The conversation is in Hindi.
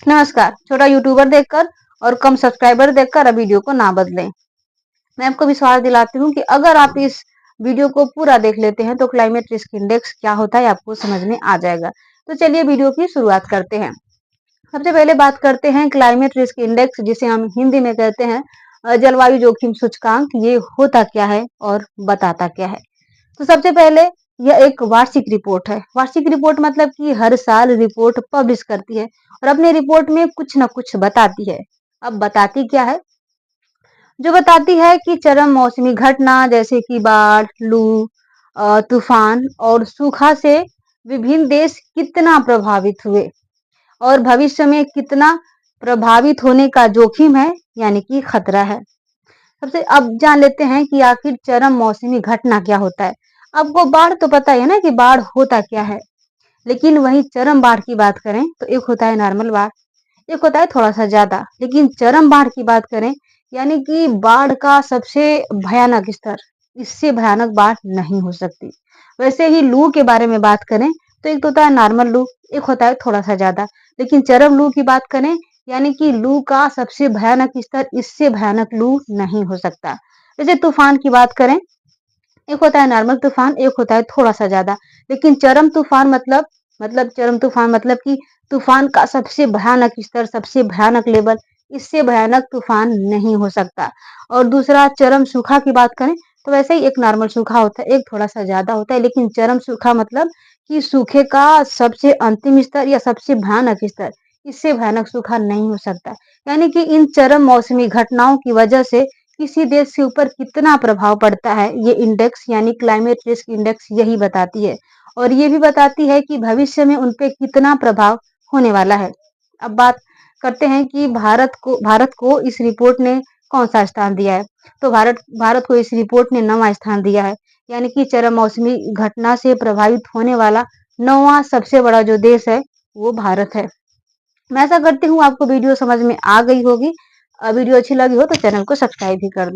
नमस्कार। छोटा यूट्यूबर देखकर और कम सब्सक्राइबर देखकर अब वीडियो को ना बदलें। मैं आपको विश्वास दिलाती हूँ कि अगर आप इस वीडियो को पूरा देख लेते हैं तो क्लाइमेट रिस्क इंडेक्स क्या होता है आपको समझ में आ जाएगा। तो चलिए वीडियो की शुरुआत करते हैं। सबसे पहले बात करते हैं क्लाइमेट रिस्क इंडेक्स, जिसे हम हिंदी में कहते हैं जलवायु जोखिम सूचकांक। ये होता क्या है और बताता क्या है? तो सबसे पहले यह एक वार्षिक रिपोर्ट है। वार्षिक रिपोर्ट मतलब कि हर साल रिपोर्ट पब्लिश करती है और अपने रिपोर्ट में कुछ न कुछ बताती है। अब बताती क्या है? जो बताती है कि चरम मौसमी घटना जैसे कि बाढ़, लू, तूफान और सूखा से विभिन्न देश कितना प्रभावित हुए और भविष्य में कितना प्रभावित होने का जोखिम है, यानी कि खतरा है। सबसे अब जान लेते हैं कि आखिर चरम मौसमी घटना क्या होता है। आपको बाढ़ तो पता ही है ना कि बाढ़ होता क्या है, लेकिन वही चरम बाढ़ की बात करें तो एक होता है नॉर्मल बाढ़, एक होता है थोड़ा सा ज्यादा। लेकिन चरम बाढ़ की बात करें, यानी कि बाढ़ का सबसे भयानक स्तर, इससे भयानक बाढ़ नहीं हो सकती। वैसे ही लू के बारे में बात करें तो एक तो होता है नॉर्मल लू, एक होता है थोड़ा सा ज्यादा। लेकिन चरम लू की बात करें, यानी कि लू का सबसे भयानक स्तर, इससे भयानक लू नहीं हो सकता। जैसे तूफान की बात करें, एक होता है नॉर्मल तूफान, एक होता है थोड़ा सा ज्यादा। लेकिन चरम तूफान मतलब चरम तूफान मतलब कि तूफान का सबसे भयानक स्तर, सबसे भयानक लेवल, इससे भयानक तूफान नहीं हो सकता। और दूसरा चरम सूखा की बात करें तो वैसे ही एक नॉर्मल सूखा होता है, एक थोड़ा सा ज्यादा होता है। लेकिन चरम सूखा मतलब कि सूखे का सबसे अंतिम स्तर या सबसे भयानक स्तर, इससे भयानक सूखा नहीं हो सकता। यानी कि इन चरम मौसमी घटनाओं की वजह से किसी देश के ऊपर कितना प्रभाव पड़ता है, ये इंडेक्स यानी क्लाइमेट रिस्क इंडेक्स यही बताती है। और ये भी बताती है कि भविष्य में उन पे कितना प्रभाव होने वाला है। अब बात करते हैं कि भारत को इस रिपोर्ट ने कौन सा स्थान दिया है। तो भारत भारत को इस रिपोर्ट ने 9वां स्थान दिया है। यानी कि चरम मौसमी घटना से प्रभावित होने वाला 9वां सबसे बड़ा जो देश है वो भारत है। मैं ऐसा करती हूँ आपको वीडियो समझ में आ गई होगी। वीडियो अच्छी लगी हो तो चैनल को सब्सक्राइब भी कर दें।